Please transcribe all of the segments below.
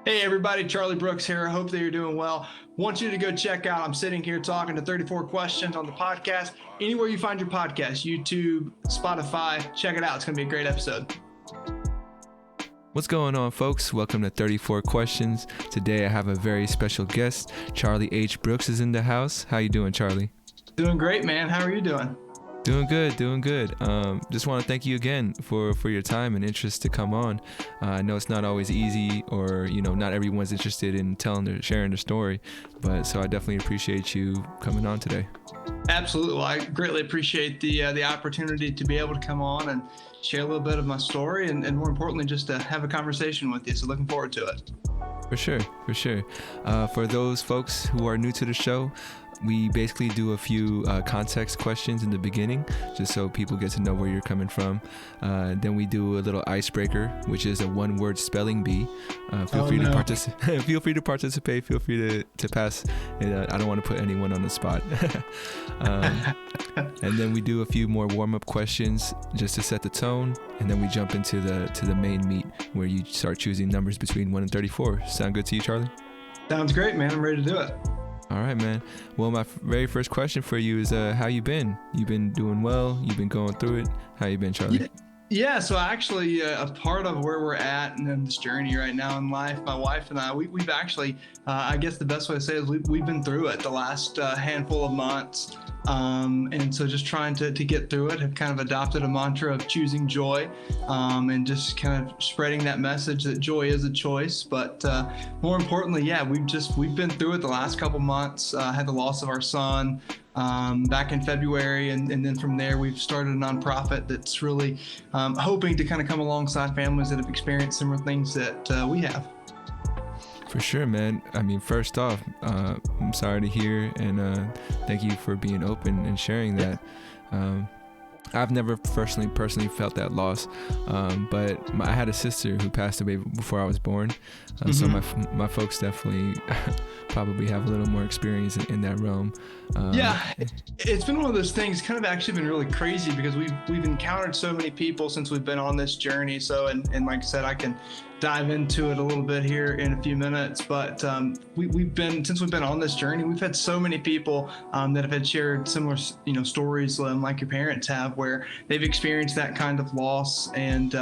Hey everybody, Charlie Brooks here. I hope that you're doing well. Want you to go check out, I'm sitting here talking to 34 questions on the podcast. Anywhere you find your podcast, YouTube, Spotify, check it out. It's going to be a great episode. What's going on, folks? Welcome to 34 Questions. Today I have a very special guest. Charlie H. Brooks is in the house. How you doing, Charlie? Doing great, man. How are you doing? Doing good. Just want to thank you again for your time and interest to come on. I know it's not always easy, or not everyone's interested in sharing their story, but so I definitely appreciate you coming on today. Absolutely. Well, I greatly appreciate the opportunity to be able to come on and share a little bit of my story, and more importantly, just to have a conversation with you. So looking forward to it. For sure. For those folks who are new to the show, we basically do a few context questions in the beginning, just so people get to know where you're coming from. Then we do a little icebreaker, which is a one-word spelling bee. Feel free to participate. Feel free to pass. I don't want to put anyone on the spot. And then we do a few more warm-up questions just to set the tone, and then we jump into the main meat, where you start choosing numbers between 1 and 34. Sound good to you, Charlie? Sounds great, man. I'm ready to do it. All right, man. Well, my very first question for you is, how you been? You've been doing well? You've been going through it? How you been, Charlie? Yeah, so actually a part of where we're at and in this journey right now in life, my wife and I, we've actually, I guess the best way to say it is we've been through it the last handful of months. And so just trying to get through it, have kind of adopted a mantra of choosing joy, and just kind of spreading that message that joy is a choice. But more importantly, yeah, we've been through it the last couple months, had the loss of our son back in February, and then from there we've started a nonprofit that's really hoping to kind of come alongside families that have experienced similar things that we have. For sure, man. I mean, first off, I'm sorry to hear, and thank you for being open and sharing that. I've never personally felt that loss, but I had a sister who passed away before I was born, so my folks definitely probably have a little more experience in that realm. Yeah, it's been one of those things, kind of actually been really crazy, because we've encountered so many people since we've been on this journey. So, and like I said, I can dive into it a little bit here in a few minutes, but since we've been on this journey, we've had so many people that have had shared similar stories like your parents have, where they've experienced that kind of loss. And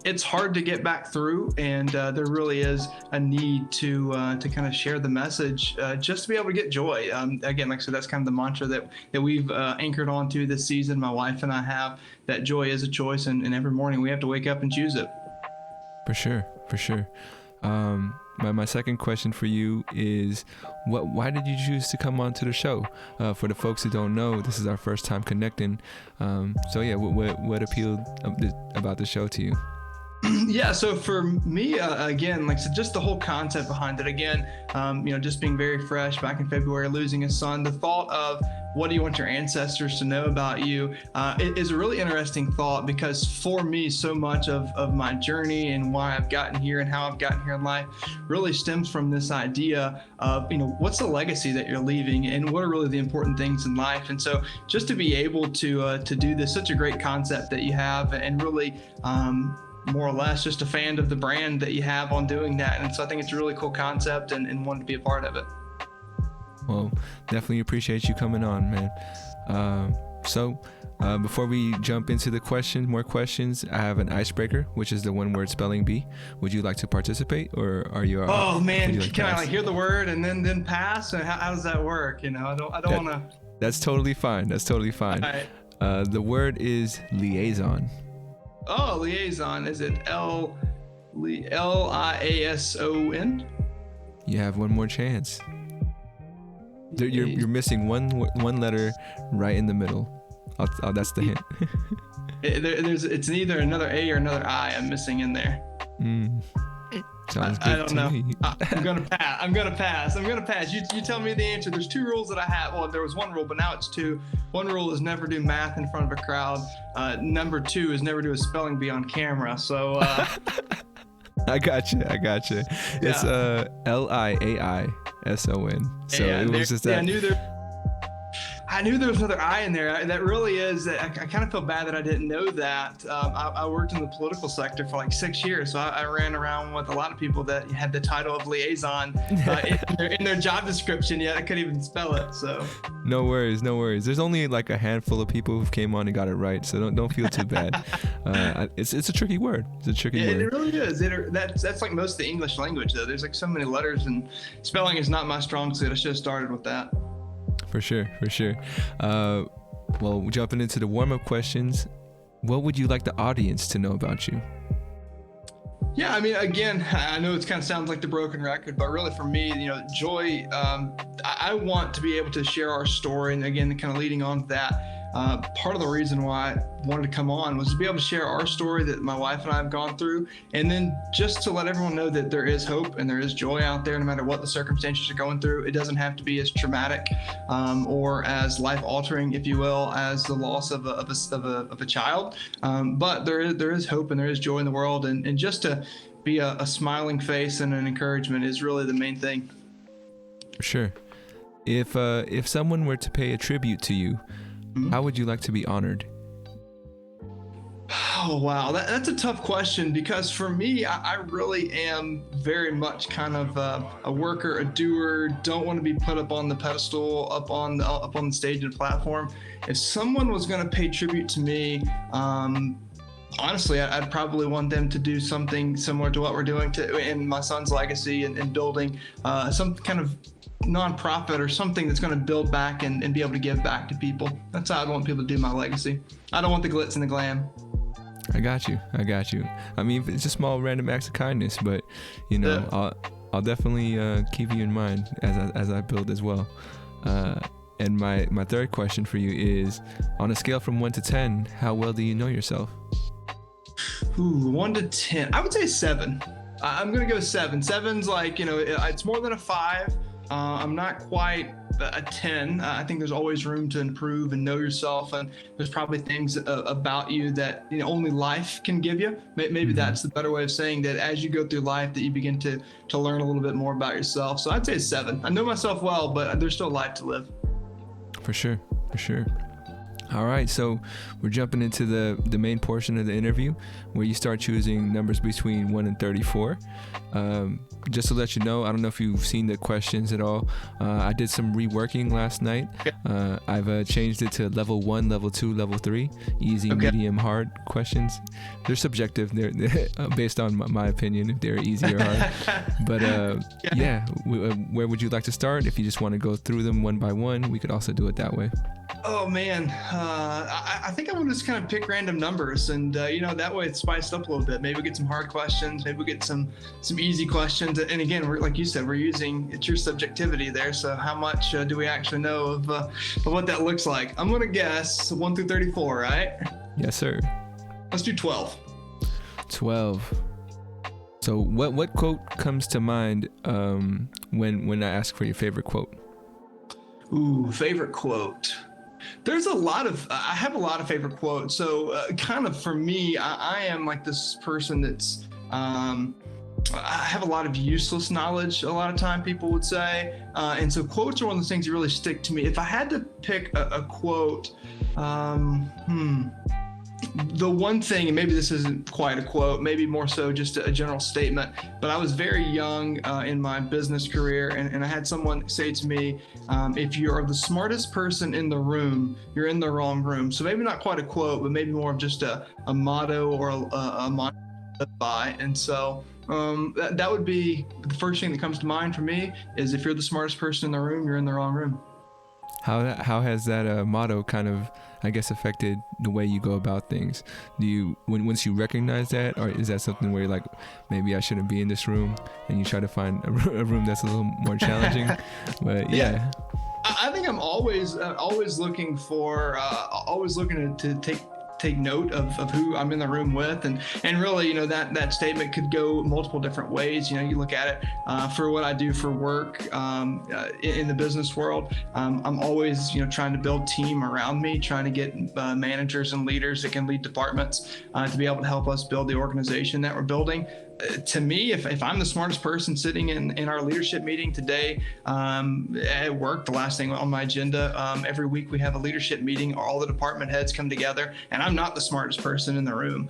it's hard to get back through, and there really is a need to kind of share the message, just to be able to get joy. Again, like I said, that's kind of the mantra that we've anchored onto this season. My wife and I have that joy is a choice, and every morning we have to wake up and choose it. For sure. My second question for you is, why did you choose to come on to the show? For the folks who don't know, this is our first time connecting. So yeah, what appealed about the show to you? Yeah, so for me, again, like I said, just the whole concept behind it, again, just being very fresh back in February, losing a son, the thought of what do you want your ancestors to know about you is a really interesting thought, because for me, so much of my journey and why I've gotten here and how I've gotten here in life really stems from this idea of, what's the legacy that you're leaving, and what are really the important things in life. And so just to be able to do this, such a great concept that you have, and really, more or less just a fan of the brand that you have on doing that. And so I think it's a really cool concept, and wanted to be a part of it. Well, definitely appreciate you coming on, man. So before we jump into the more questions, I have an icebreaker, which is the one-word spelling bee. Would you like to participate, or are you? Oh man, can I hear the word and then pass? And how does that work? I don't want to. That's totally fine. All right. The word is liaison. Oh, liaison. Is it Liason? You have one more chance. You're missing one letter right in the middle. That's the hint. It's either another A or another I I'm missing in there. Sounds good. I don't know. I'm gonna pass. You tell me the answer. There's two rules that I have. Well, there was one rule, but now it's two. One rule is never do math in front of a crowd. Number two is never do a spelling bee on camera. So I got you. It's Liaison. So it was just that. I knew there. I knew there was another I in there. That really is. I kind of feel bad that I didn't know that. I worked in the political sector for like 6 years, so I ran around with a lot of people that had the title of liaison in their job description. Yet I couldn't even spell it. So no worries, no worries. There's only like a handful of people who came on and got it right, so don't feel too bad. It's a tricky word. It's a tricky word. It really is. That's like most of the English language though. There's like so many letters, and spelling is not my strong suit. I should have started with that. For sure. Well, jumping into the warm-up questions, what would you like the audience to know about you? Yeah, I mean, again, I know it kind of sounds like the broken record, but really for me, joy, I want to be able to share our story. And again, kind of leading on to that, part of the reason why I wanted to come on was to be able to share our story that my wife and I have gone through, and then just to let everyone know that there is hope and there is joy out there no matter what the circumstances you're going through. It doesn't have to be as traumatic or as life-altering, if you will, as the loss of a child, but there is hope and there is joy in the world, and just to be a smiling face and an encouragement is really the main thing. For sure. If someone were to pay a tribute to you, how would you like to be honored? Oh, wow. That's a tough question, because for me, I really am very much kind of a worker, a doer, don't want to be put up on the pedestal, up on the stage and platform. If someone was going to pay tribute to me, honestly, I'd probably want them to do something similar to what we're doing in my son's legacy and building some kind of nonprofit or something that's going to build back and be able to give back to people. That's how I want people to do my legacy. I don't want the glitz and the glam. I got you. I mean, it's just small random acts of kindness, but yeah. I'll definitely keep you in mind as I build as well. And my third question for you is, on a scale from 1 to 10, how well do you know yourself? 1 to 10. I would say 7. I'm gonna go 7. 7's like, it's more than a 5. I'm not quite a 10. I think there's always room to improve and know yourself, and there's probably things about you that only life can give you. Maybe that's the better way of saying that. As you go through life, that you begin to learn a little bit more about yourself. So I'd say 7. I know myself well, but there's still life to live. For sure. All right, so we're jumping into the main portion of the interview, where you start choosing numbers between 1 and 34. Just to let you know, I don't know if you've seen the questions at all. I did some reworking last night. I've changed it to level 1, level 2, level 3, easy, medium, hard questions. They're subjective. They're based on my opinion, if they're easy or hard. But where would you like to start? If you just want to go through them one by one, we could also do it that way. Oh man, I think I want to just kind of pick random numbers, and that way it's spiced up a little bit. Maybe we get some hard questions, maybe we get some easy questions. And again, like you said, it's your subjectivity there. So how much do we actually know of what that looks like? I'm gonna guess 1 through 34, right? Yes, sir. Let's do 12. 12. So what quote comes to mind when I ask for your favorite quote? Ooh, favorite quote. I have a lot of favorite quotes. So kind of for me, I am like this person that's, I have a lot of useless knowledge a lot of time, people would say. And so quotes are one of those things that really stick to me. If I had to pick a quote, the one thing, and maybe this isn't quite a quote, maybe more so just a general statement, but I was very young in my business career, and I had someone say to me, if you're the smartest person in the room, you're in the wrong room. So maybe not quite a quote, but maybe more of just a motto or a motto to live by. And so that would be the first thing that comes to mind for me, is if you're the smartest person in the room, you're in the wrong room. How has that motto kind of, I guess, affected the way you go about things? Do you, once you recognize that, or is that something where you're like, maybe I shouldn't be in this room, and you try to find a room that's a little more challenging? But yeah. I think I'm always looking to take take note of who I'm in the room with, and really, you know, that statement could go multiple different ways. You know, you look at it for what I do for work in the business world. I'm always, you know, trying to build team around me, trying to get managers and leaders that can lead departments to be able to help us build the organization that we're building. To me, if I'm the smartest person sitting in our leadership meeting today at work, the last thing on my agenda, every week we have a leadership meeting, all the department heads come together, and I'm not the smartest person in the room.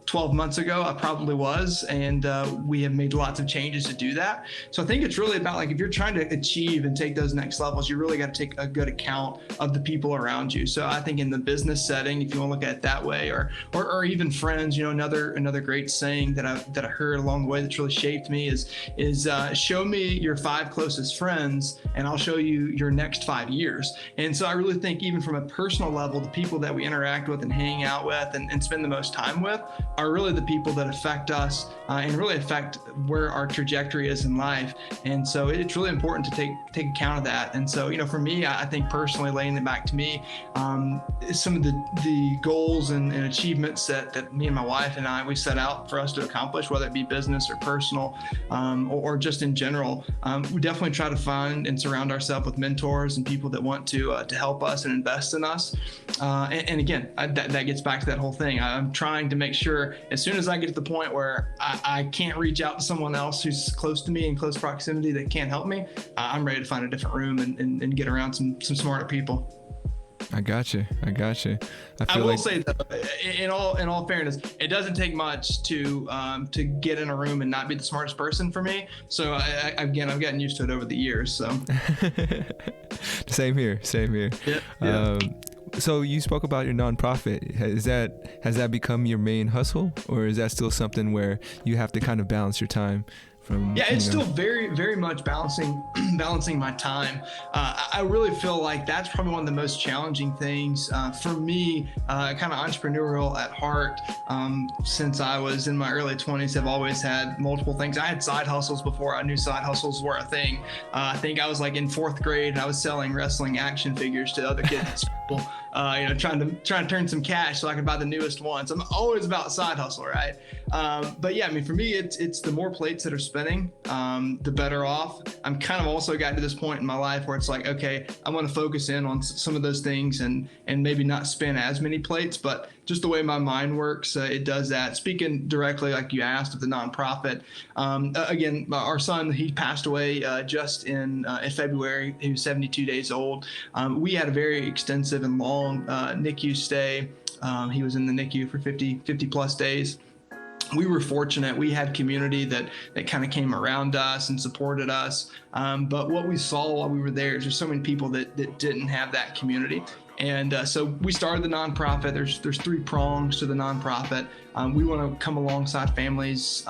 12 months ago, I probably was, and we have made lots of changes to do that. So I think it's really about, like, if you're trying to achieve and take those next levels, you really got to take a good account of the people around you. So I think in the business setting, if you want to look at it that way, or even friends, you know, another great saying that I heard along the way that's really shaped me is show me your 5 closest friends, and I'll show you your next 5 years. And so I really think, even from a personal level, the people that we interact with and hang out with and spend the most time with are really the people that affect us and really affect where our trajectory is in life. And so it's really important to take account of that. And so, you know, for me, I think personally, laying it back to me, some of the goals and achievements that me and my wife and we set out for us to accomplish, whether it be business or personal, or just in general, we definitely try to find and surround ourselves with mentors and people that want to help us and invest in us. And again, that gets back to that whole thing. I'm trying to make sure, as soon as I get to the point where I can't reach out to someone else who's close to me in close proximity that can't help me, I'm ready to find a different room and get around some smarter people. I got you. I will say, though, in all fairness, it doesn't take much to get in a room and not be the smartest person for me. So I've gotten used to it over the years. So same here. Yeah. So you spoke about your nonprofit. Has that become your main hustle, or is that still something where you have to kind of balance your time? It's still very, very much balancing my time. I really feel like that's probably one of the most challenging things for me, kind of entrepreneurial at heart. Since I was in my early 20s, I've always had multiple things. I had side hustles before I knew side hustles were a thing. I think I was like in 4th grade, and I was selling wrestling action figures to other kids at school. Trying to turn some cash so I could buy the newest ones. I'm always about side hustle, right? But yeah, I mean, for me, it's the more plates that are spinning, the better off. I'm kind of also gotten to this point in my life where it's like, okay, I want to focus in on some of those things and maybe not spin as many plates, but just the way my mind works, it does that. Speaking directly, like you asked, of the nonprofit, again, our son, he passed away just in February. He was 72 days old. We had a very extensive and long NICU stay. He was in the NICU for 50 plus days. We were fortunate. We had community that kind of came around us and supported us. But what we saw while we were there is there's so many people that didn't have that community. And so we started the nonprofit. There's 3 prongs to the nonprofit. We want to come alongside families,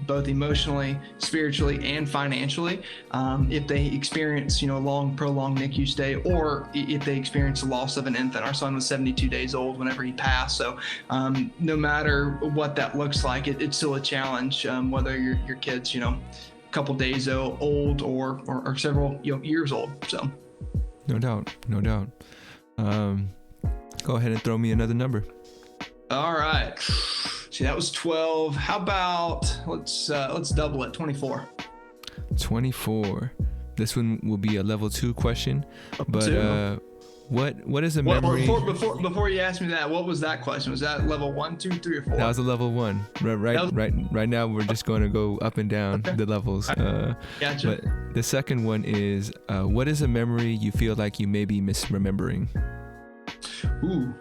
both emotionally, spiritually, and financially, if they experience, a long, prolonged NICU stay, or if they experience the loss of an infant. Our son was 72 days old whenever he passed. So no matter what that looks like, it's still a challenge, whether your kid's, a couple days old or several years old. So no doubt. Go ahead and throw me another number. All right. See, that was 12. How about let's double it, 24. 24. This one will be a level 2 question. But what is a memory? Before you ask me that, what was that question? Was that level 1, 2, 3, or 4? That was a level 1. Right now we're just going to go up and down the levels. Gotcha. But the second one is, what is a memory you feel like you may be misremembering? Ooh.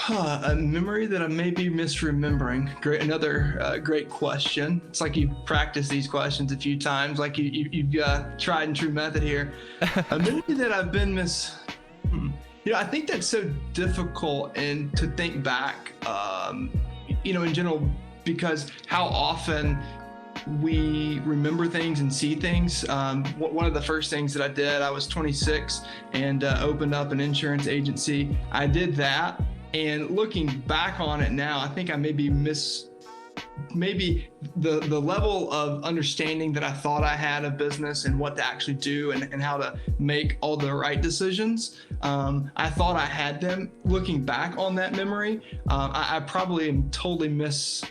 A memory that I may be misremembering. Great, another great question. It's like you've practiced these questions a few times, like you've got tried and true method here. A memory that I've been I think that's so difficult and to think back, in general, because how often we remember things and see things. One of the first things that I did, I was 26 and opened up an insurance agency. I did that. And looking back on it now, I think I may be maybe the level of understanding that I thought I had of business and what to actually do and how to make all the right decisions. I thought I had them. Looking back on that memory, I probably am totally missed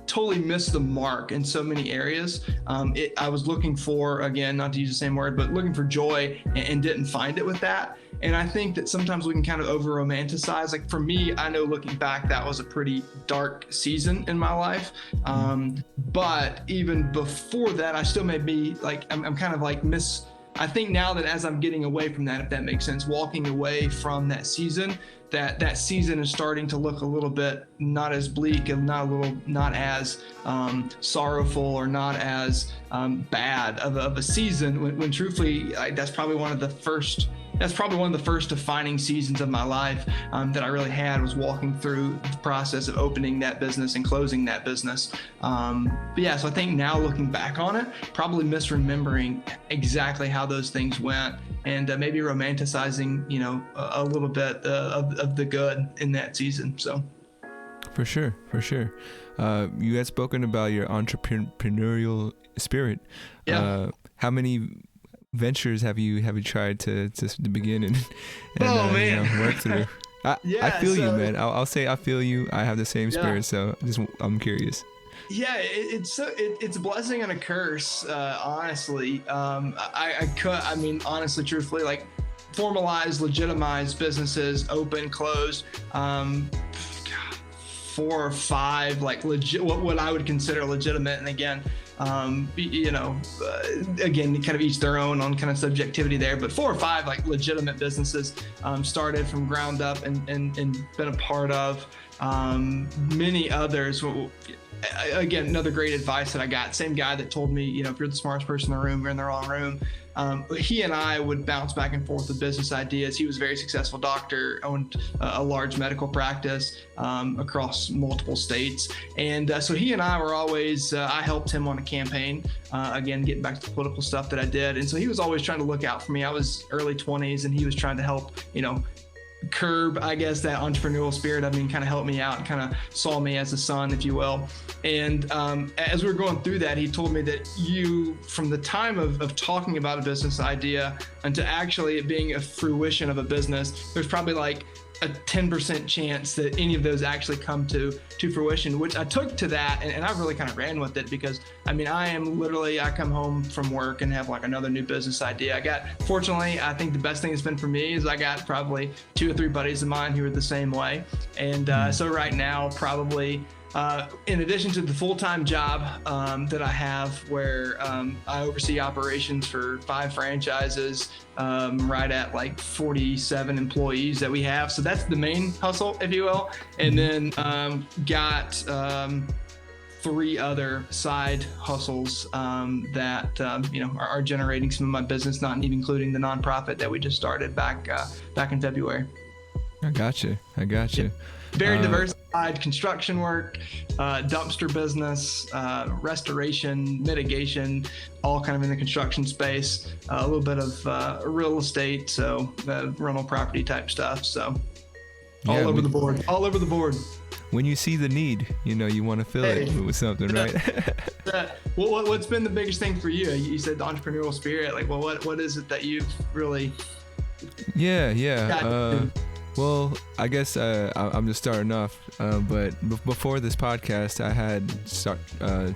the mark in so many areas. I was looking for, again, not to use the same word, but looking for joy and didn't find it with that. And I think that sometimes we can kind of over romanticize. Like for me, I know looking back, that was a pretty dark season in my life. But even before that, I still may be like, I'm kind of like I think now that as I'm getting away from that, if that makes sense, walking away from that season, that season is starting to look a little bit not as bleak and not as sorrowful or not as bad of a season when truthfully, that's probably one of the first defining seasons of my life that I really had, was walking through the process of opening that business and closing that business. But yeah, so I think now looking back on it, probably misremembering exactly how those things went and maybe romanticizing, a little bit of the good in that season. So. For sure. You had spoken about your entrepreneurial spirit. Yeah. How many ventures have you tried to begin and man. Work through? I feel you, man. I'll say I feel you. I have the same spirit, so I'm curious. Yeah, it's a blessing and a curse, honestly. Honestly, truthfully, like formalized, legitimized businesses, open, closed, 4 or 5, like legit, what I would consider legitimate. And again, again, kind of each their own on kind of subjectivity there, but 4 or 5 like legitimate businesses started from ground up and been a part of. Many others. Again, another great advice that I got, same guy that told me, if you're the smartest person in the room, you're in the wrong room. He and I would bounce back and forth with business ideas. He was a very successful doctor, owned a large medical practice across multiple states. And so he and I were always, I helped him on a campaign, again, getting back to the political stuff that I did. And so he was always trying to look out for me. I was early 20s and he was trying to help, curb, I guess, that entrepreneurial spirit. Kind of helped me out and kind of saw me as a son, if you will. And as we were going through that, he told me that from the time of talking about a business idea until actually it being a fruition of a business, there's probably like a 10% chance that any of those actually come to fruition, which I took to that and I really kind of ran with it because I come home from work and have like another new business idea. Fortunately, I think the best thing that's been for me is I got probably 2 or 3 buddies of mine who are the same way. And so right now, probably in addition to the full-time job that I have where I oversee operations for 5 franchises, right at like 47 employees that we have. So that's the main hustle, if you will. And then got 3 other side husles that are generating some of my business, not even including the nonprofit that we just started back in February. I got you. Yeah. Very diversified: construction work, dumpster business, restoration, mitigation, all kind of in the construction space, a little bit of real estate, so rental property type stuff. So all over the board. When you see the need, you want to fill it with something, right? What's been the biggest thing for you? You said the entrepreneurial spirit. Like, well, what is it that you've really? Yeah. Well, I guess I'm just starting off, but before this podcast, I had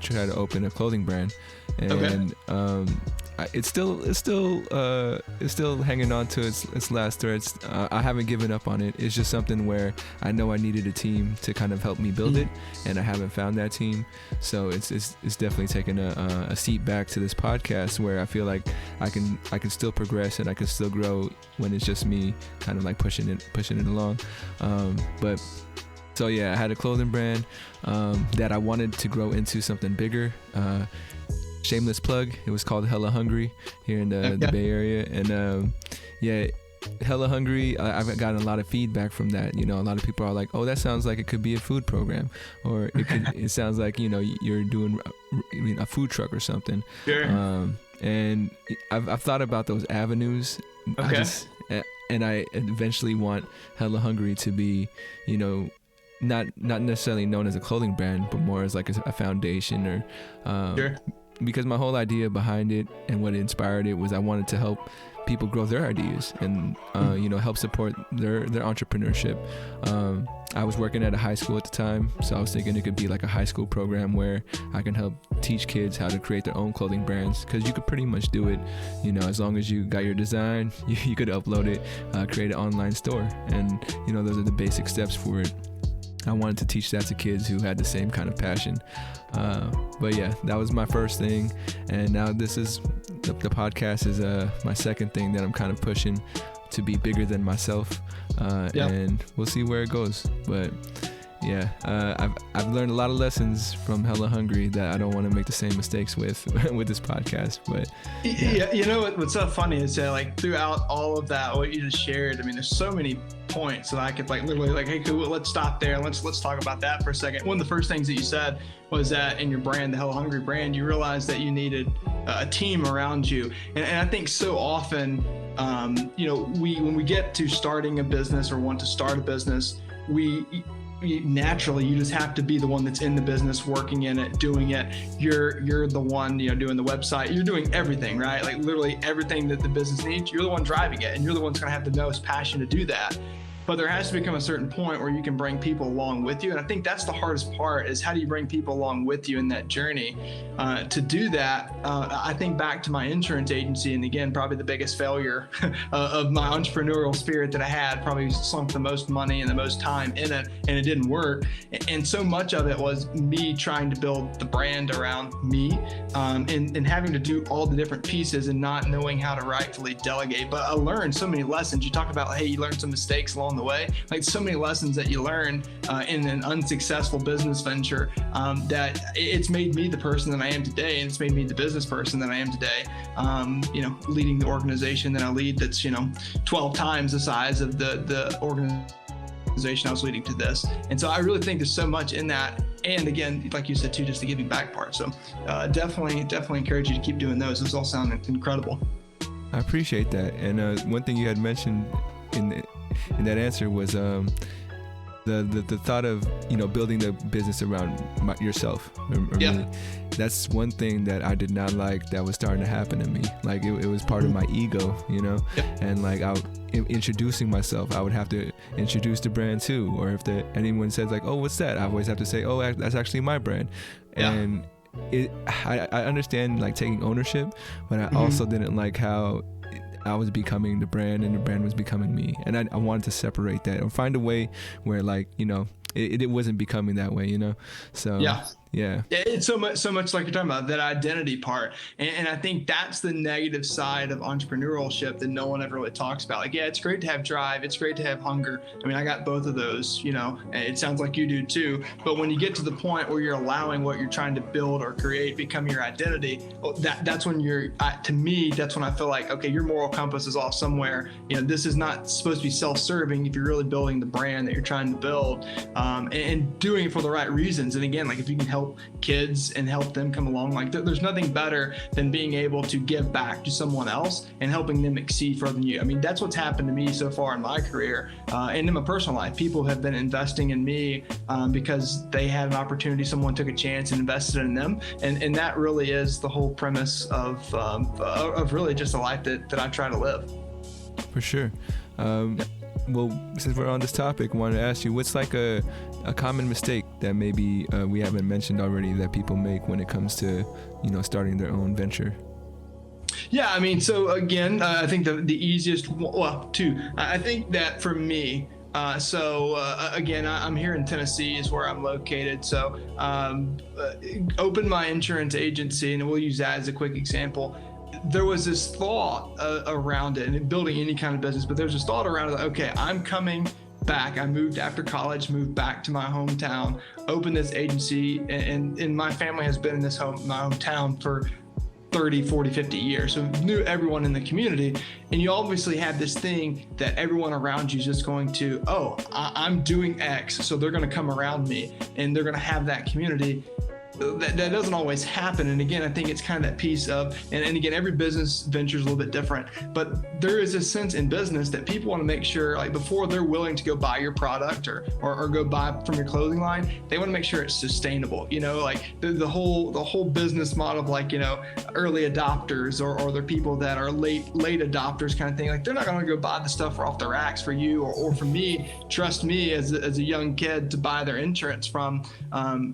tried to open a clothing brand, and it's still hanging on to its last threads. I haven't given up on it. It's just something where I know I needed a team to kind of help me build it, and I haven't found that team. So it's definitely taken a seat back to this podcast where I feel like I can still progress and I can still grow when it's just me kind of like pushing it along. But so yeah, I had a clothing brand that I wanted to grow into something bigger. Shameless plug, it was called Hella Hungry here in the Bay Area. And Hella Hungry, I've gotten a lot of feedback from that. A lot of people are like, oh, that sounds like it could be a food program, or it sounds like you're doing a food truck or something. Sure. And I've thought about those avenues. Okay. And I eventually want Hella Hungry to be not necessarily known as a clothing brand, but more as like a foundation or Sure. because my whole idea behind it and what inspired it was I wanted to help people grow their ideas and help support their entrepreneurship. I was working at a high school at the time, so I was thinking it could be like a high school program where I can help teach kids how to create their own clothing brands, because you could pretty much do it, as long as you got your design, you could upload it, create an online store, and those are the basic steps for it. I wanted to teach that to kids who had the same kind of passion. But yeah, that was my first thing. And now this is, the podcast is my second thing that I'm kind of pushing to be bigger than myself. And we'll see where it goes. But yeah, I've learned a lot of lessons from Hella Hungry that I don't want to make the same mistakes with this podcast. But yeah, what's so funny is that like throughout all of that, what you just shared, I mean, there's so many points that I could like literally like, hey, cool, let's stop there. Let's talk about that for a second. One of the first things that you said was that in your brand, the Hella Hungry brand, you realized that you needed a team around you. And I think so often, when we get to starting a business or want to start a business, naturally you just have to be the one that's in the business, working in it, doing it. You're the one, doing the website, you're doing everything, right? Like literally everything that the business needs, you're the one driving it, and you're the one that's going to have the most passion to do that. But there has to become a certain point where you can bring people along with you. And I think that's the hardest part, is how do you bring people along with you in that journey? To do that, I think back to my insurance agency, and again, probably the biggest failure of my entrepreneurial spirit that I had, probably sunk the most money and the most time in it, and it didn't work. And so much of it was me trying to build the brand around me, and having to do all the different pieces and not knowing how to rightfully delegate. But I learned so many lessons. You talk about, hey, you learned some mistakes along the way, like so many lessons that you learn in an unsuccessful business venture, that it's made me the person that I am today, and it's made me the business person that I am today. Leading the organization that I lead, that's 12 times the size of the organization I was leading to this. And so I really think there's so much in that. And again, like you said too, just the giving back part. So definitely encourage you to keep doing those. Those all sound incredible. I appreciate that. And one thing you had mentioned in that answer was the thought of building the business around yourself. Really, that's one thing that I did not like that was starting to happen to me. Like it was part of my ego, and like introducing myself, I would have to introduce the brand too. Or if anyone says like, oh, what's that, I always have to say, oh, that's actually my brand. And I understand like taking ownership, but I also didn't like how I was becoming the brand and the brand was becoming me. And I wanted to separate that or find a way where like, it wasn't becoming that way, So yeah, it's so much like you're talking about that identity part. And I think that's the negative side of entrepreneurship that no one ever really talks about. Like, yeah, it's great to have drive. It's great to have hunger. I mean, I got both of those, and it sounds like you do too. But when you get to the point where you're allowing what you're trying to build or create become your identity, that's when to me, that's when I feel like, okay, your moral compass is off somewhere. This is not supposed to be self-serving if you're really building the brand that you're trying to build, and doing it for the right reasons. And again, like if you can help kids and help them come along, like there's nothing better than being able to give back to someone else and helping them exceed further than you. I mean, that's what's happened to me so far in my career, and in my personal life. People have been investing in me because they had an opportunity, someone took a chance and invested in them, and that really is the whole premise of really just a life that I try to live. For sure. Well, since we're on this topic, I wanted to ask you, what's like a common mistake that maybe we haven't mentioned already that people make when it comes to, starting their own venture? Yeah, I mean, so again, I think the easiest, two. I think that for me, again, I'm here in Tennessee is where I'm located. So opened my insurance agency, and we'll use that as a quick example. There was this thought around it, and building any kind of business, but there's this thought around it. Okay, I'm coming back. I moved after college, moved back to my hometown, opened this agency, and my family has been in my hometown for 30, 40, 50 years. So knew everyone in the community. And you obviously have this thing that everyone around you is just going to, I'm doing X, so they're going to come around me and they're going to have that community. that doesn't always happen. And again, I think it's kind of that piece of, and again, every business venture is a little bit different, but there is a sense in business that people want to make sure, like before they're willing to go buy your product or go buy from your clothing line, they want to make sure it's sustainable. Like the whole business model of like, early adopters or the people that are late adopters kind of thing. Like they're not going to go buy the stuff off the racks for you or for me, trust me as a young kid to buy their insurance from,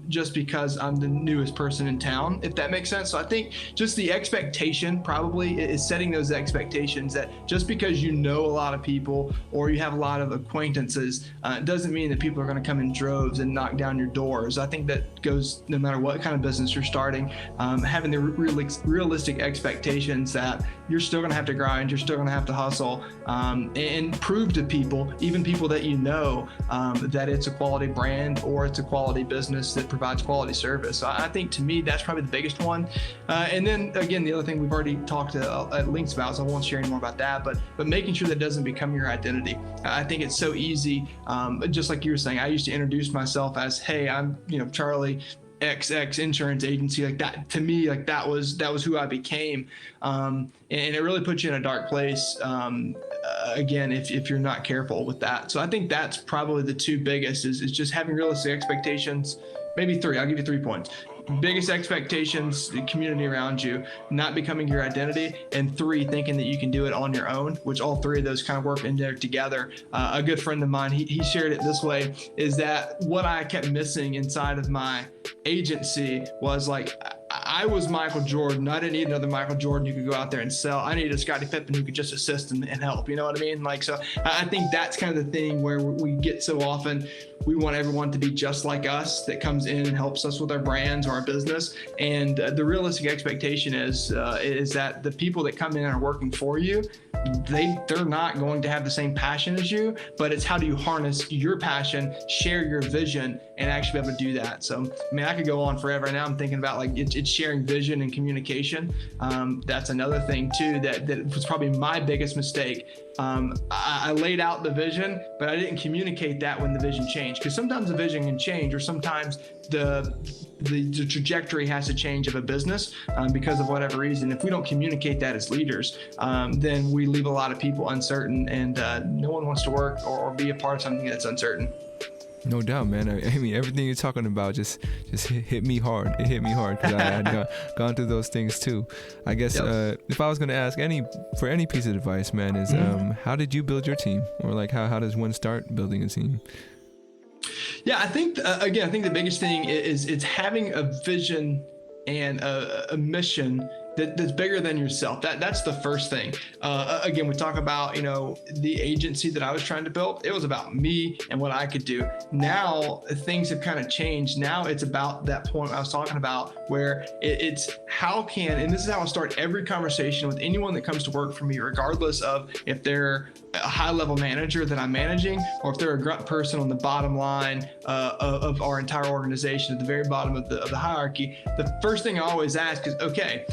just because I'm the newest person in town, if that makes sense. So I think just the expectation probably is setting those expectations that just because you know a lot of people or you have a lot of acquaintances doesn't mean that people are going to come in droves and knock down your doors. I think that goes no matter what kind of business you're starting, having the realistic expectations that you're still going to have to grind, you're still going to have to hustle, and prove to people, even people that that it's a quality brand or it's a quality business that provides quality service. So I think to me, that's probably the biggest one. And then again, the other thing we've already talked at length about, so I won't share any more about that, but making sure that doesn't become your identity. I think it's so easy, just like you were saying, I used to introduce myself as, hey, I'm, Charlie, XX insurance agency. Like that, to me, like that was who I became. And it really puts you in a dark place, again, if you're not careful with that. So I think that's probably the two biggest is just having realistic expectations. Maybe three. I'll give you 3 points. Biggest expectations, the community around you, not becoming your identity, and 3, thinking that you can do it on your own, which all 3 of those kind of work in there together. A good friend of mine, he shared it this way, is that what I kept missing inside of my agency was like, I was Michael Jordan. I didn't need another Michael Jordan who could go out there and sell. I needed a Scottie Pippen who could just assist and help. You know what I mean? Like, so I think that's kind of the thing where we get so often, we want everyone to be just like us that comes in and helps us with our brands or our business. And the realistic expectation is that the people that come in and are working for you, they're not going to have the same passion as you, but it's how do you harness your passion, share your vision, and actually be able to do that. So, I mean, I could go on forever. Now I'm thinking about like it's sharing vision and communication. That's another thing too, that was probably my biggest mistake. I laid out the vision, but I didn't communicate that when the vision changed, because sometimes the vision can change, or sometimes the trajectory has to change of a business because of whatever reason. If we don't communicate that as leaders, then we leave a lot of people uncertain, and no one wants to work or be a part of something that's uncertain. No doubt, man. I mean, everything you're talking about just hit me hard. It hit me hard because I had gone through those things too. I guess if I was going to ask any piece of advice, man, is how did you build your team, or like how does one start building a team? Yeah, I think again, I think the biggest thing is it's having a vision and a mission that's bigger than yourself. That's the first thing. Again, we talk about, the agency that I was trying to build. It was about me and what I could do. Now things have kind of changed. Now it's about that point I was talking about where it's how can, and this is how I start every conversation with anyone that comes to work for me, regardless of if they're a high level manager that I'm managing, or if they're a grunt person on the bottom line of our entire organization at the very bottom of the hierarchy. The first thing I always ask is, okay,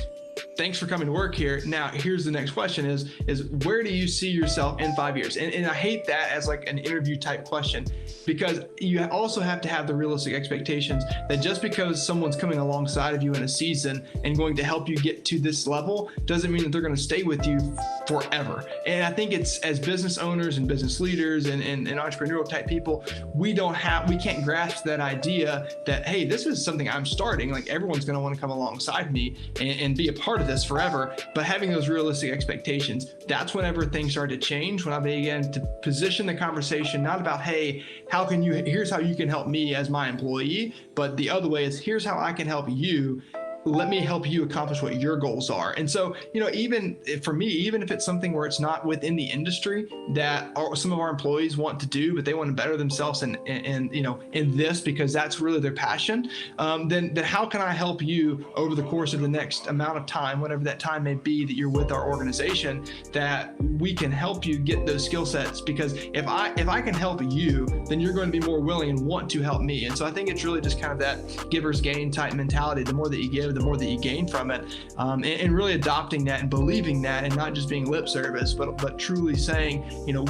thanks for coming to work here. Now, here's the next question is where do you see yourself in 5 years? And I hate that as like an interview type question, because you also have to have the realistic expectations that just because someone's coming alongside of you in a season and going to help you get to this level doesn't mean that they're going to stay with you forever. And I think it's, as business owners and business leaders and entrepreneurial type people, we can't grasp that idea that, hey, this is something I'm starting. Like everyone's going to want to come alongside me and be a part of this forever. But having those realistic expectations, that's whenever things start to change, when I began to position the conversation not about, hey, here's how you can help me as my employee, but the other way is, here's how I can help you. Let me help you accomplish what your goals are. And so, even for me, even if it's something where it's not within the industry that some of our employees want to do, but they want to better themselves in this because that's really their passion, then how can I help you over the course of the next amount of time, whatever that time may be that you're with our organization, that we can help you get those skill sets? Because if I can help you, then you're going to be more willing and want to help me. And so I think it's really just kind of that giver's gain type mentality. The more that you give, the more that you gain from it. And really adopting that and believing that, and not just being lip service, but truly saying,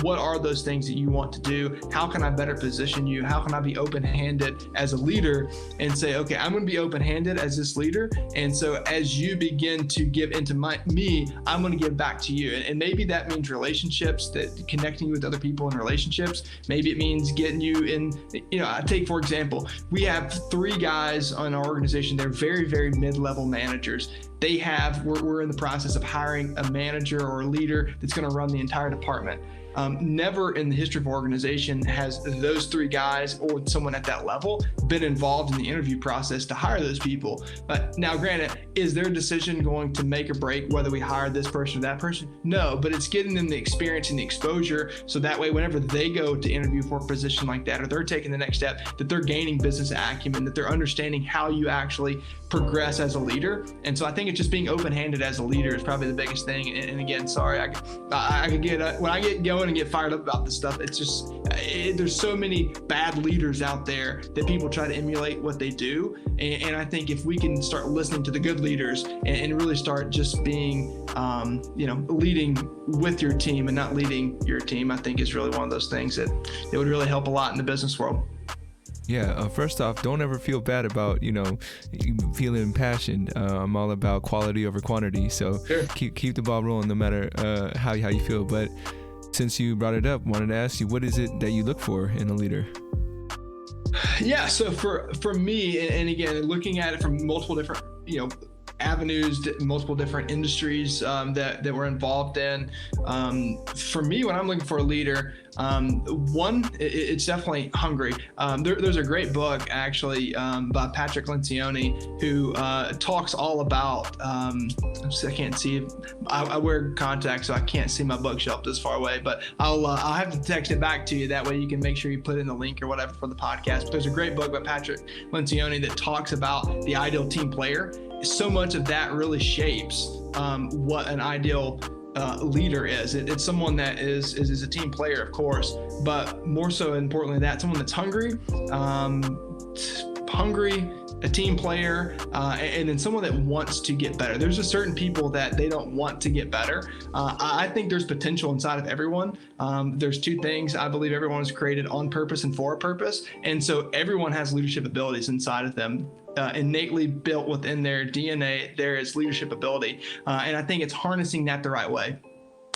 what are those things that you want to do? How can I better position you? How can I be open-handed as a leader and say, okay, I'm going to be open-handed as this leader. And so as you begin to give into me, I'm going to give back to you. And maybe that means relationships, that connecting you with other people in relationships. Maybe it means getting you in, I take, for example, we have 3 guys on our organization. They're very, very mid-level managers. We're in the process of hiring a manager or a leader that's going to run the entire department. Never in the history of our organization has those 3 guys or someone at that level been involved in the interview process to hire those people. Now, granted, is their decision going to make or break whether we hire this person or that person? No, but it's getting them the experience and the exposure, so that way whenever they go to interview for a position like that, or they're taking the next step, that they're gaining business acumen, that they're understanding how you actually progress as a leader. And so I think it's just being open-handed as a leader is probably the biggest thing. And again, sorry, I could get when I get going and get fired up about this stuff, it's just there's so many bad leaders out there that people try to emulate what they do. And I think if we can start listening to the good leaders and really start just being leading with your team and not leading your team, I think is really one of those things that would really help a lot in the business world. Yeah, first off, don't ever feel bad about, feeling impassioned. I'm all about quality over quantity. So sure. keep the ball rolling no matter how you feel. But since you brought it up, wanted to ask you, what is it that you look for in a leader? Yeah, so for me, and again, looking at it from multiple different, avenues, multiple different industries that we're involved in. For me, when I'm looking for a leader, one, it's definitely hungry. There's a great book actually by Patrick Lencioni who talks all about, I can't see it. I wear contacts, so I can't see my bookshelf this far away, but I'll have to text it back to you. That way you can make sure you put in the link or whatever for the podcast. But there's a great book by Patrick Lencioni that talks about the ideal team player. So much of that really shapes what an ideal leader is. It's someone that is a team player, of course, but more so importantly that someone that's hungry, a team player, and then someone that wants to get better. There's a certain people that they don't want to get better. I think there's potential inside of everyone. There's 2 things. I believe everyone is created on purpose and for a purpose. And so everyone has leadership abilities inside of them. Innately built within their DNA, there is leadership ability. And I think it's harnessing that the right way.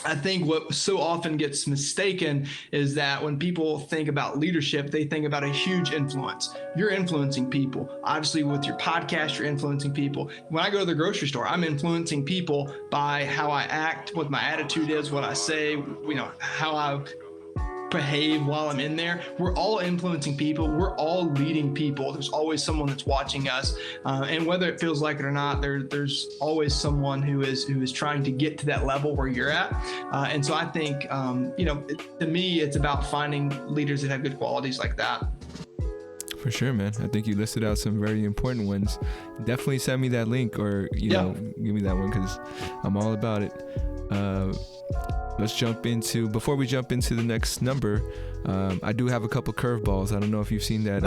I think what so often gets mistaken is that when people think about leadership, they think about a huge influence. You're influencing people. Obviously, with your podcast, you're influencing people. When I go to the grocery store, I'm influencing people by how I act, what my attitude is, what I say, how I behave while I'm in there. We're all influencing people. We're all leading people. There's always someone that's watching us. And whether it feels like it or not, there's always someone who is trying to get to that level where you're at. And so I think, to me, it's about finding leaders that have good qualities like that. For sure, man. I think you listed out some very important ones. Definitely send me that link or, give me that one because I'm all about it. Before we jump into the next number, I do have a couple curveballs. I don't know if you've seen that.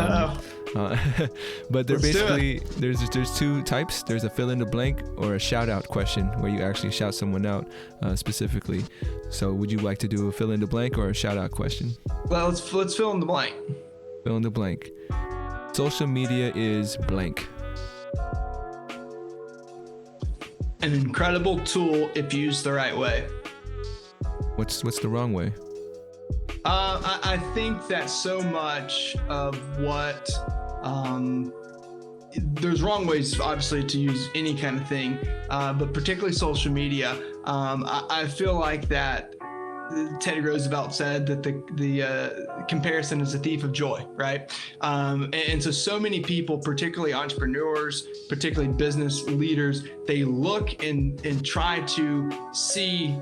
But they're basically, there's 2 types. There's a fill in the blank or a shout out question where you actually shout someone out specifically. So would you like to do a fill in the blank or a shout out question? Well, let's fill in the blank. Fill in the blank. Social media is blank. An incredible tool if used the right way. What's the wrong way? I think that so much of what there's wrong ways, obviously, to use any kind of thing, but particularly social media. I feel like that Teddy Roosevelt said that the comparison is a thief of joy, right? And so many people, particularly entrepreneurs, particularly business leaders, they look and try to see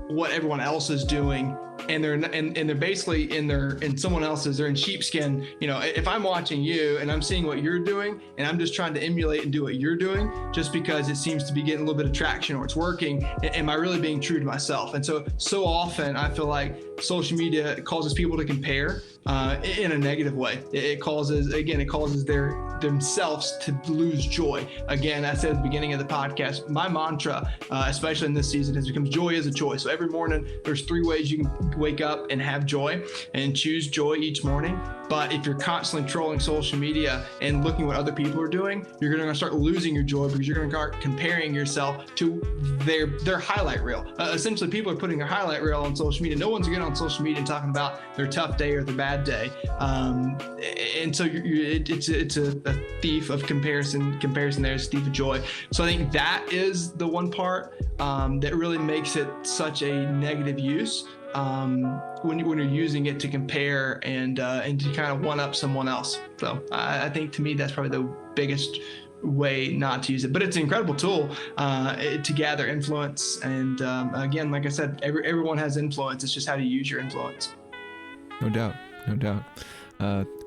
what everyone else is doing, and they're basically in someone else's, they're in sheepskin. If I'm watching you and I'm seeing what you're doing and I'm just trying to emulate and do what you're doing just because it seems to be getting a little bit of traction or it's working, am I really being true to myself? And so often I feel like social media causes people to compare. in a negative way. It causes themselves to lose joy. Again, I said at the beginning of the podcast, my mantra, especially in this season, has become joy is a choice. So every morning, there's 3 ways you can wake up and have joy and choose joy each morning. But if you're constantly trolling social media and looking what other people are doing, you're going to start losing your joy because you're going to start comparing yourself to their highlight reel. Essentially, people are putting their highlight reel on social media. No one's getting on social media and talking about their tough day or their bad day. And so it's a thief of comparison. There's a thief of joy. So I think that is the one part that really makes it such a negative use. When you're using it to compare and to kind of one up someone else. So I think to me that's probably the biggest way not to use it. But it's an incredible tool to gather influence. And again, like I said, everyone has influence. It's just how to use your influence. No doubt.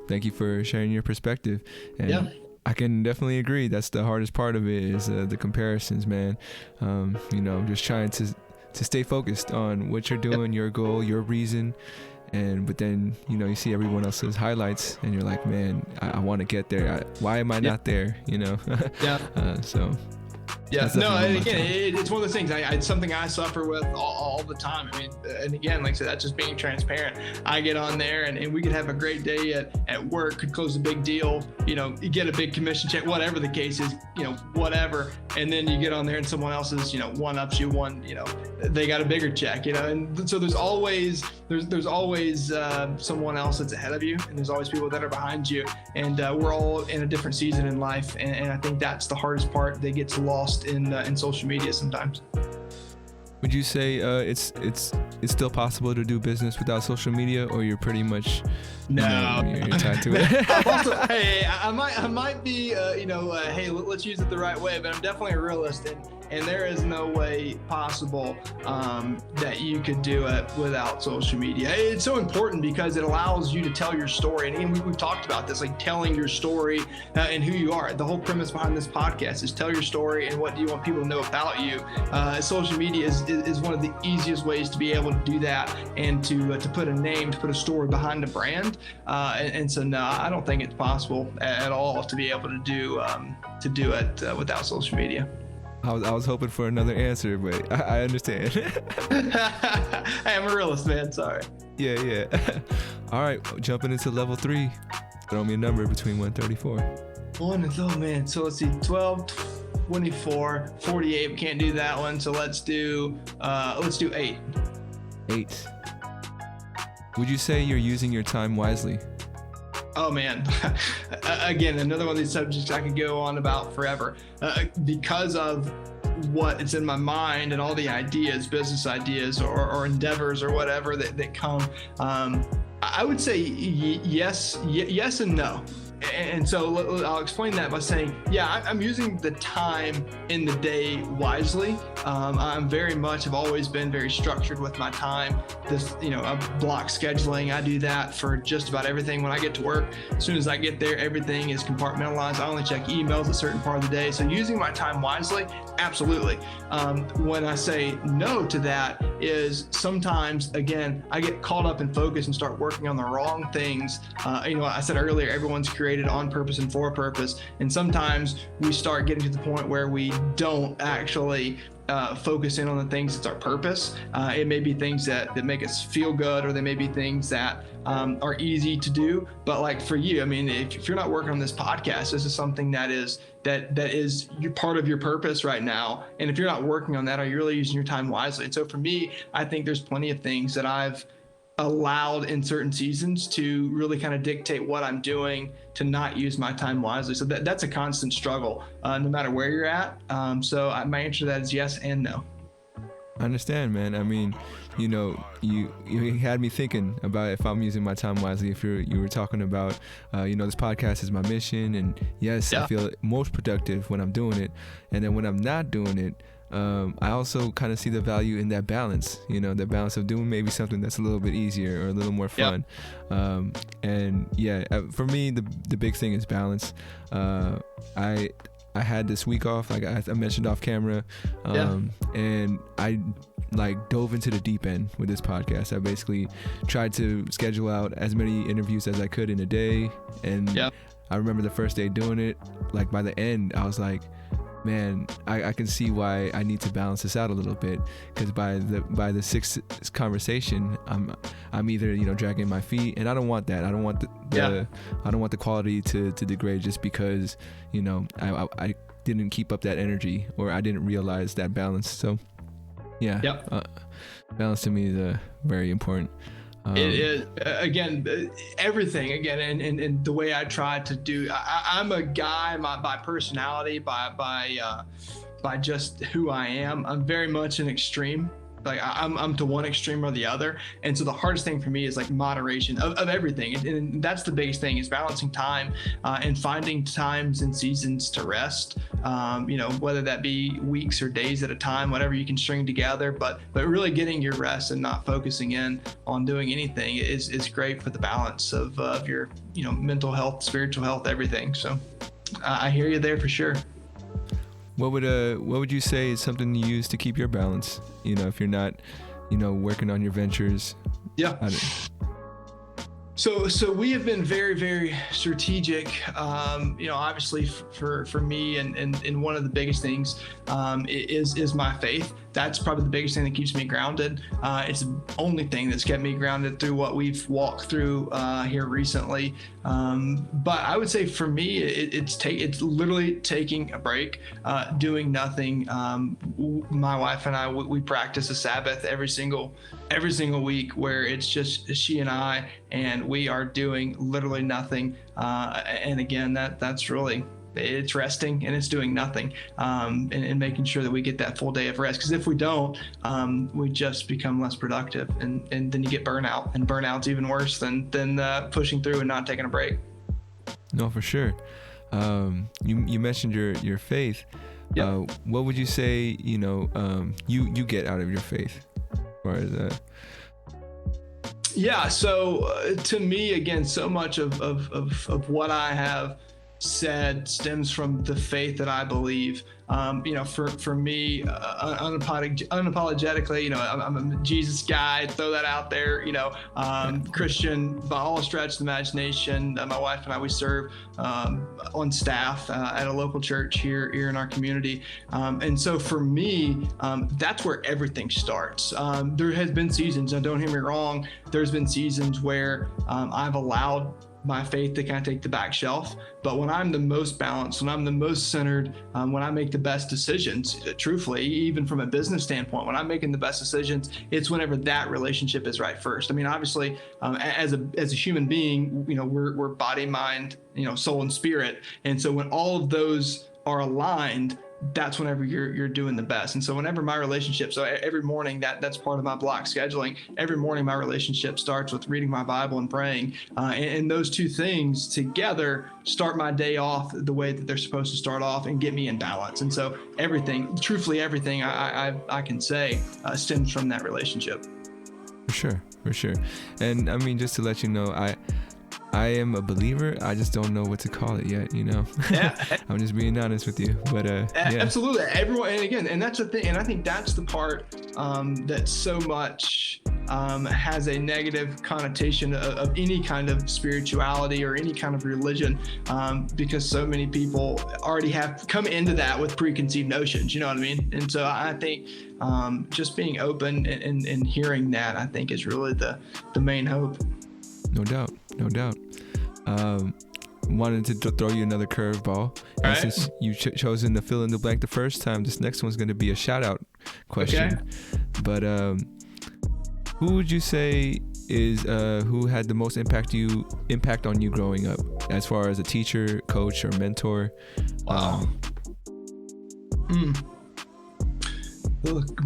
Thank you for sharing your perspective. And yeah. I can definitely agree. That's the hardest part of it is the comparisons, man. Just trying to stay focused on what you're doing, your goal, your reason. But then, you see everyone else's highlights and you're like, man, I want to get there. Why am I not there? Yeah. Yeah, no, and again, it's one of those things. It's something I suffer with all the time. I mean, and again, like I said, that's just being transparent. I get on there and we could have a great day at work, could close a big deal, you get a big commission check, whatever the case is, whatever. And then you get on there and someone else is, one-ups you one, they got a bigger check, and so there's always someone else that's ahead of you, and there's always people that are behind you. And we're all in a different season in life. And I think that's the hardest part that gets lost in social media sometimes. Would you say it's still possible to do business without social media, or you're pretty much you're tied to it? Also, hey, I might be hey, let's use it the right way, but I'm definitely a realist, and there is no way possible that you could do it without social media. It's so important because it allows you to tell your story, and we've talked about this, like telling your story and who you are. The whole premise behind this podcast is tell your story and what do you want people to know about you. Social media is one of the easiest ways to be able to do that and to put a name, to put a story behind a brand. And so no, I don't think it's possible at all to be able to do it without social media. I was hoping for another answer, but I understand. Hey, I'm a realist, man. Sorry. Yeah. All right, jumping into level 3. Throw me a number between 1 and 34. Man. So let's see, 12, 24, 48. We can't do that one. So let's do 8. 8. Would you say you're using your time wisely? Oh man, again, another one of these subjects I could go on about forever because of what it's in my mind and all the ideas, business ideas or endeavors or whatever that come. I would say yes and no. And so I'll explain that by saying, yeah, I'm using the time in the day wisely. I'm have always been very structured with my time. Block scheduling, I do that for just about everything. When I get to work, as soon as I get there, everything is compartmentalized. I only check emails at a certain part of the day. So using my time wisely, absolutely. When I say no to that is sometimes, again, I get caught up in focus and start working on the wrong things. I said earlier, everyone's created on purpose and for a purpose. And sometimes we start getting to the point where we don't actually focus in on the things that's our purpose. It may be things that make us feel good, or they may be things that are easy to do. But like for you, I mean, if you're not working on this podcast, this is something that is part of your purpose right now. And if you're not working on that, are you really using your time wisely? And so for me, I think there's plenty of things that I've allowed in certain seasons to really kind of dictate what I'm doing to not use my time wisely. So that's a constant struggle, no matter where you're at. So my answer to that is yes and no. I understand, man. I mean, you had me thinking about if I'm using my time wisely. If you were talking about, this podcast is my mission, and yes, yeah. I feel most productive when I'm doing it, and then when I'm not doing it, I also kind of see the value in that balance, the balance of doing maybe something that's a little bit easier or a little more fun. And yeah, for me, the big thing is balance. I I had this week off, like I mentioned off camera, and I like dove into the deep end with this podcast. I basically tried to schedule out as many interviews as I could in a day, and I remember the first day doing it. Like by the end, I was like, man, I can see why I need to balance this out a little bit, because by the sixth conversation, I'm either, you know, dragging my feet, and I don't want that. I don't want I don't want the quality to degrade just because, you know, I didn't keep up that energy, or I didn't realize that balance. So balance to me is very important. It is, again, everything again, and the way I try to do. I'm a guy, by personality, by just who I am. I'm very much an extreme. Like I'm to one extreme or the other, and so the hardest thing for me is like moderation of everything, and that's the biggest thing, is balancing time and finding times and seasons to rest. You know, whether that be weeks or days at a time, whatever you can string together, but really getting your rest and not focusing in on doing anything is great for the balance of your, you know, mental health, spiritual health, everything. So I hear you there for sure. What would you say is something you use to keep your balance? You know, if you're not, you know, working on your ventures. Yeah. So we have been very, very strategic. You know, obviously for me, and one of the biggest things is my faith. That's probably the biggest thing that keeps me grounded. It's the only thing that's kept me grounded through what we've walked through here recently. But I would say for me, it's literally taking a break, doing nothing. My wife and I, we practice a Sabbath every single week, where it's just she and I, and we are doing literally nothing. And again, that's really, it's resting and it's doing nothing, and making sure that we get that full day of rest. Because if we don't, we just become less productive, and then you get burnout, and burnout's even worse than pushing through and not taking a break. No, for sure. You mentioned your faith. What would you say, you know, you get out of your faith, as far as that? Yeah. So to me, again, so much of what I have said stems from the faith that I believe. You know, for me, unapologetically, you know, I'm a Jesus guy. Throw that out there. You know, Christian by all stretch of the imagination. My wife and I, we serve on staff at a local church here in our community, and so for me, that's where everything starts. There has been seasons, and don't hear me wrong, there's been seasons where I've allowed my faith to kind of take the back shelf. But when I'm the most balanced, when I'm the most centered, when I make the best decisions, truthfully, even from a business standpoint, when I'm making the best decisions, it's whenever that relationship is right first. I mean, obviously, as a human being, you know, we're body, mind, you know, soul and spirit. And so when all of those are aligned, that's whenever you're doing the best. And so whenever my relationship, so every morning, that's part of my block scheduling. Every morning my relationship starts with reading my Bible and praying, and those two things together start my day off the way that they're supposed to start off and get me in balance. And so truthfully everything I can say stems from that relationship. For sure. And I mean, just to let you know, I am a believer. I just don't know what to call it yet, you know. Yeah. I'm just being honest with you. But absolutely. Everyone, and again, and that's the thing, and I think that's the part that so much has a negative connotation of any kind of spirituality or any kind of religion, because so many people already have come into that with preconceived notions, you know what I mean? And so I think just being open and hearing that, I think, is really the main hope. No doubt. Wanted to throw you another curveball. Right. Since you chosen to fill in the blank the first time, this next one's going to be a shout out question. Okay. But who would you say is who had the most impact on you growing up, as far as a teacher, coach, or mentor? Look,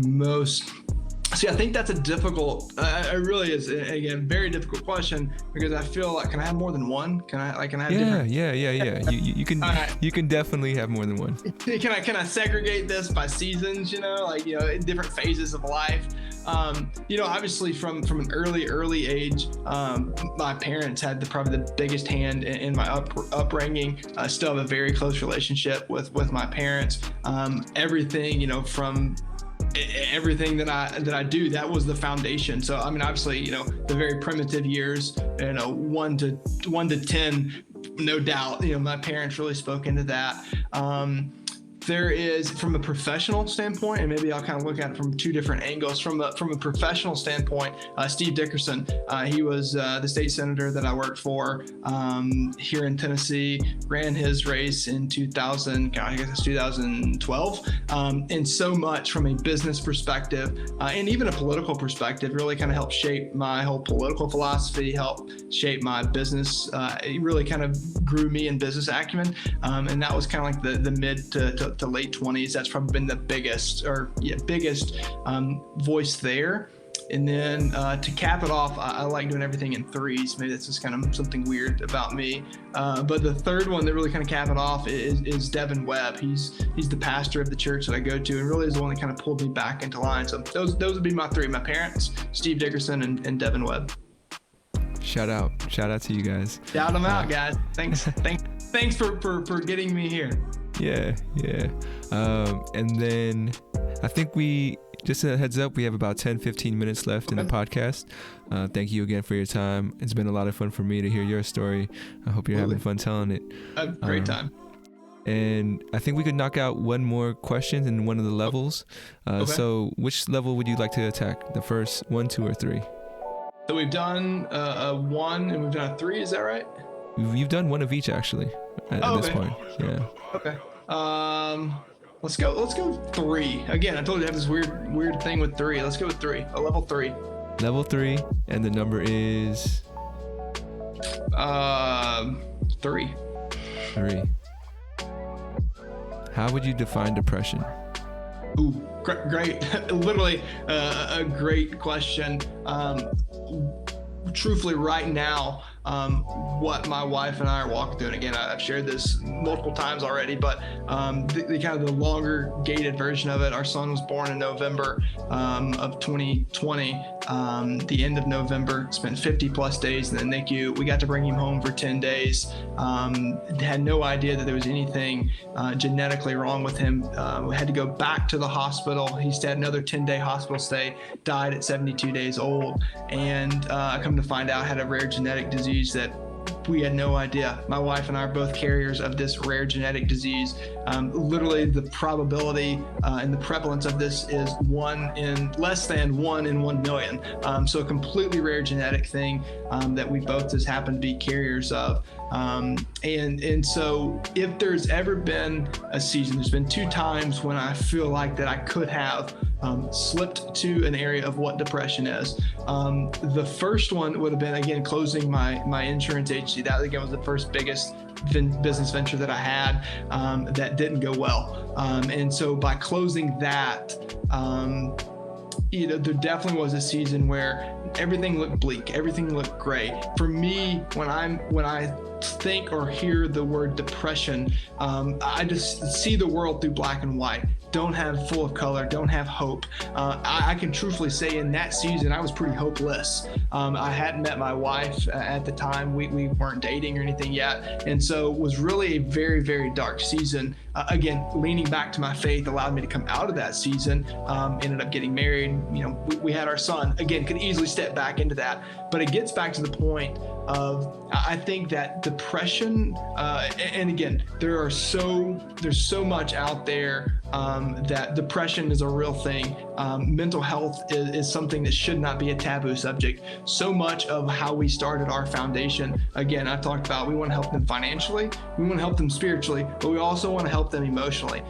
See, I think that's a difficult, it really is, again, very difficult question, because I feel like, can I have more than one? Can I have different? Yeah. You can, right. you can definitely have more than one. Can I segregate this by seasons, different phases of life? Obviously from an early age, my parents had probably the biggest hand in my upbringing. I still have a very close relationship with my parents. Everything, from everything that I do, that was the foundation. So I mean, obviously, the very primitive years, 1 to 10, no doubt, my parents really spoke into that. There is, from a professional standpoint, and maybe I'll kind of look at it from two different angles. From a professional standpoint, Steve Dickerson, he was the state senator that I worked for here in Tennessee, ran his race in 2012. And so much from a business perspective and even a political perspective really kind of helped shape my whole political philosophy, helped shape my business. It really kind of grew me in business acumen. And that was kind of like the mid to late 20s. That's probably been the biggest voice there. And then to cap it off, I like doing everything in threes. Maybe that's just kind of something weird about me. But the third one that really kind of cap it off is Devin Webb. He's the pastor of the church that I go to, and really is the one that kind of pulled me back into line. So those would be my three: my parents, Steve Dickerson, and Devin Webb. Shout out to you guys. Shout them out, guys. Thanks for getting me here. Yeah. And then I think just a heads up, we have about 10-15 minutes left in the podcast. Thank you again for your time. It's been a lot of fun for me to hear your story. I hope you're having fun telling it. A great time. And I think we could knock out one more question in one of the levels. So which level would you like to attack? The first 1, 2, or 3? So we've done a 1 and we've done a 3. Is that right? You've done one of each actually at this point. Yeah. Okay. Let's go 3. Again, I told you I have this weird thing with 3. Let's go with 3. A level 3. Level 3, and the number is 3. 3. How would you define depression? Ooh, great. Literally a great question. Truthfully, right now, what my wife and I are walking through, and again, I've shared this multiple times already, but the kind of the longer gated version of it. Our son was born in November of 2020. The end of November, spent 50 plus days in the NICU. We got to bring him home for 10 days. Had no idea that there was anything genetically wrong with him. We had to go back to the hospital. He had another 10-day hospital stay, died at 72 days old. And come to find out, had a rare genetic disease that we had no idea. My wife and I are both carriers of this rare genetic disease. Literally, the probability and the prevalence of this is less than 1 in 1 million. So a completely rare genetic thing that we both just happen to be carriers of. And so if there's ever been a season, there's been 2 times when I feel like that I could have slipped to an area of what depression is. The first one would have been, again, closing my insurance agency. That, again, was the first biggest business venture that I had that didn't go well. And so by closing that, there definitely was a season where everything looked bleak, everything looked gray. For me, when I think or hear the word depression, I just see the world through black and white. Don't have full of color, don't have hope. I can truthfully say in that season, I was pretty hopeless. I hadn't met my wife at the time. We weren't dating or anything yet. And so it was really a very, very dark season. Again, leaning back to my faith allowed me to come out of that season. Ended up getting married. We had our son. Again, could easily step back into that. But it gets back to the point of, I think that depression, and again, there's so much out there that depression is a real thing. Mental health is something that should not be a taboo subject. So much of how we started our foundation, again, I talked about, we want to help them financially, we want to help them spiritually, but we also want to help them emotionally.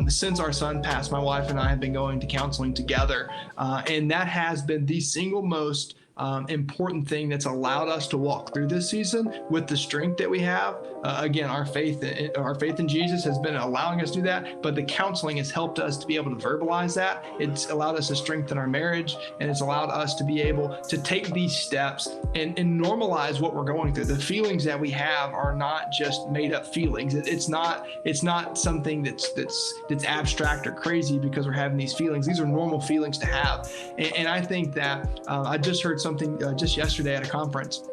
Since our son passed, my wife and I have been going to counseling together, and that has been the single most important thing that's allowed us to walk through this season with the strength that we have. Again, our faith in Jesus has been allowing us to do that, but the counseling has helped us to be able to verbalize that. It's allowed us to strengthen our marriage, and it's allowed us to be able to take these steps and normalize what we're going through. The feelings that we have are not just made up feelings. It's not something that's abstract or crazy because we're having these feelings. These are normal feelings to have. And I think that I just heard something just yesterday at a conference.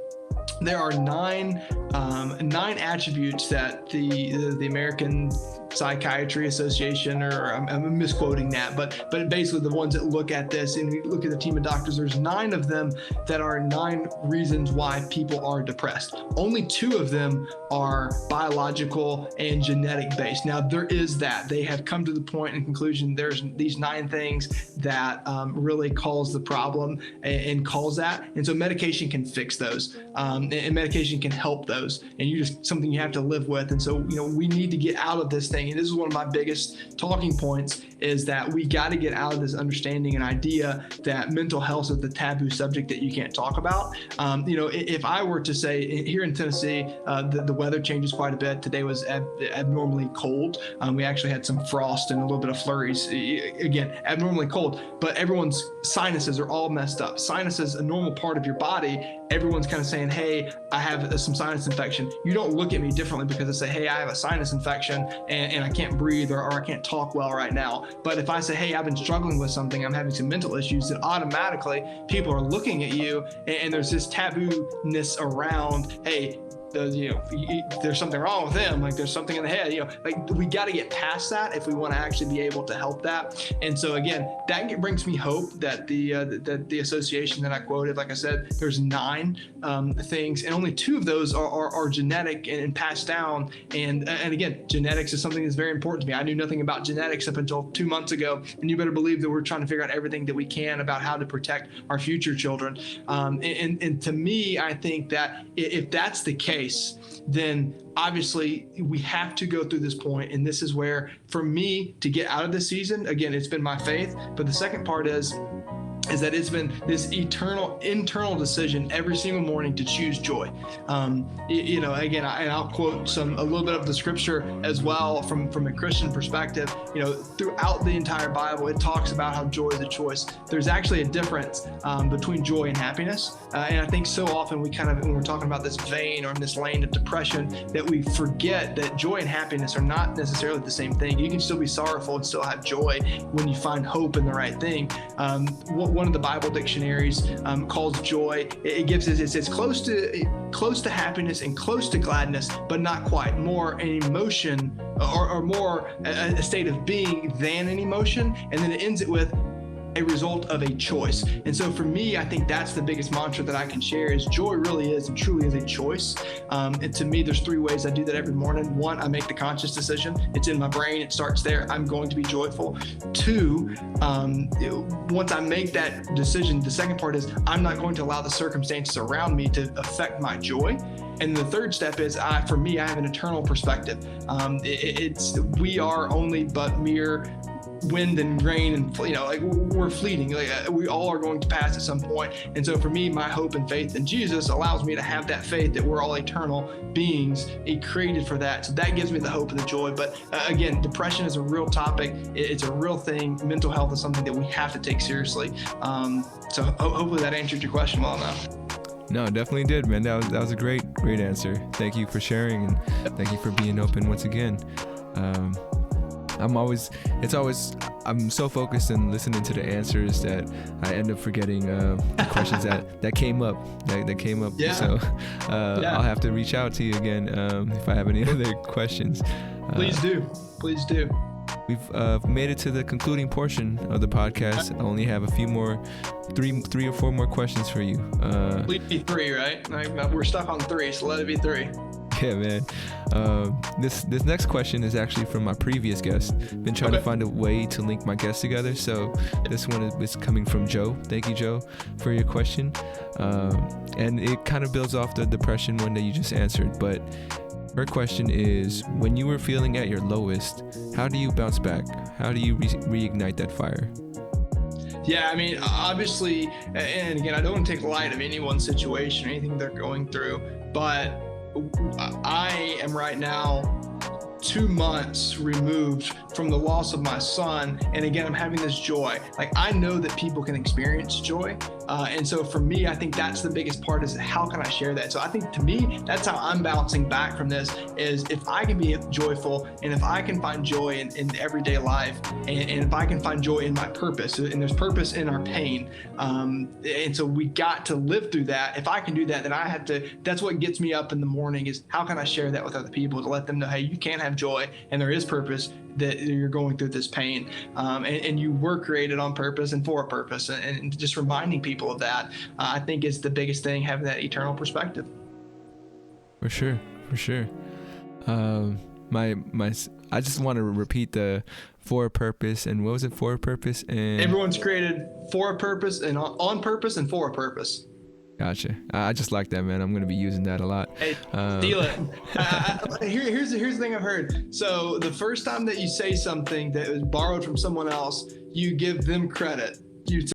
There are nine attributes that the American Psychiatry Association, or I'm misquoting that, but basically the ones that look at this and we look at the team of doctors, there's 9 of them that are 9 reasons why people are depressed. Only 2 of them are biological and genetic based. Now there is that. They have come to the point and conclusion there's these 9 things that really cause the problem and cause that. And so medication can fix those. And medication can help those. And something you have to live with. And so, we need to get out of this thing. And this is one of my biggest talking points, is that we got to get out of this understanding and idea that mental health is the taboo subject that you can't talk about. If I were to say here in Tennessee, the weather changes quite a bit. Today was abnormally cold. We actually had some frost and a little bit of flurries. Again, abnormally cold, but everyone's sinuses are all messed up. Sinus is a normal part of your body. Everyone's kind of saying, hey, I have some sinus infection. You don't look at me differently because I say, hey, I have a sinus infection and I can't breathe or I can't talk well right now. But if I say, hey, I've been struggling with something, I'm having some mental issues, then automatically people are looking at you and there's this taboo-ness around, hey, there's something wrong with him. Like there's something in the head, we got to get past that if we want to actually be able to help that. And so again, that brings me hope that the association that I quoted, like I said, there's 9 things, and only 2 of those are genetic and passed down. And again, genetics is something that's very important to me. I knew nothing about genetics up until 2 months ago, and you better believe that we're trying to figure out everything that we can about how to protect our future children. And to me, I think that if that's the case, then obviously we have to go through this point. And this is where, for me, to get out of this season, again, it's been my faith. But the second part is that it's been this internal decision every single morning to choose joy. Again, and I'll quote a little bit of the scripture as well from a Christian perspective. Throughout the entire Bible, it talks about how joy is a choice. There's actually a difference between joy and happiness. And I think so often when we're talking about this vein or in this lane of depression, that we forget that joy and happiness are not necessarily the same thing. You can still be sorrowful and still have joy when you find hope in the right thing. One of the Bible dictionaries calls joy. It gives it's close to happiness and close to gladness, but not quite. More an emotion or more a state of being than an emotion. And then it ends it with a result of a choice. And so for me, I think that's the biggest mantra that I can share, is joy really is and truly is a choice. And to me, there's 3 ways I do that every morning. 1, I make the conscious decision. It's in my brain. It starts there. I'm going to be joyful. 2, once I make that decision, the second part is I'm not going to allow the circumstances around me to affect my joy. And the third step is, for me, I have an eternal perspective. We are only but mere wind and rain, and we're fleeting. We all are going to pass at some point. And so for me, my hope and faith in Jesus allows me to have that faith that we're all eternal beings, created for that. So that gives me the hope and the joy. But again, depression is a real topic. It's a real thing. Mental health is something that we have to take seriously. So hopefully that answered your question well enough. No, it definitely did, man. That was a great answer. Thank you for sharing, and thank you for being open once again. I'm so focused in listening to the answers that I end up forgetting the questions that came up. That came up. Yeah. So I'll have to reach out to you again if I have any other questions. Please do. We've made it to the concluding portion of the podcast. I only have a few more, three or four more questions for you. Please be 3, right? We're stuck on 3, so let it be 3. Yeah, man. This next question is actually from my previous guest. Been trying to find a way to link my guests together. So this one is coming from Joe. Thank you, Joe, for your question. And it kind of builds off the depression one that you just answered. But her question is, when you were feeling at your lowest, how do you bounce back? How do you reignite that fire? Yeah, I mean, obviously, and again, I don't want to take light of anyone's situation or anything they're going through, but I am right now 2 months removed from the loss of my son, and again, I'm having this joy. Like, I know that people can experience joy, and so for me, I think that's the biggest part, is how can I share that? So I think, to me, that's how I'm bouncing back from this, is if I can be joyful, and if I can find joy in everyday life, and if I can find joy in my purpose, and there's purpose in our pain, and so we got to live through that. If I can do that, then I have to, that's what gets me up in the morning, is how can I share that with other people, to let them know, hey, you can have joy, and there is purpose, that you're going through this pain, and you were created on purpose and for a purpose, and just reminding people of that, I think, is the biggest thing, having that eternal perspective. For sure. I just want to repeat the for a purpose, and what was it, for a purpose? And everyone's created for a purpose and on purpose and for a purpose. Gotcha. I just like that, man. I'm going to be using that a lot. Hey, steal it. Here's the thing I've heard. So the first time that you say something that was borrowed from someone else, you give them credit. You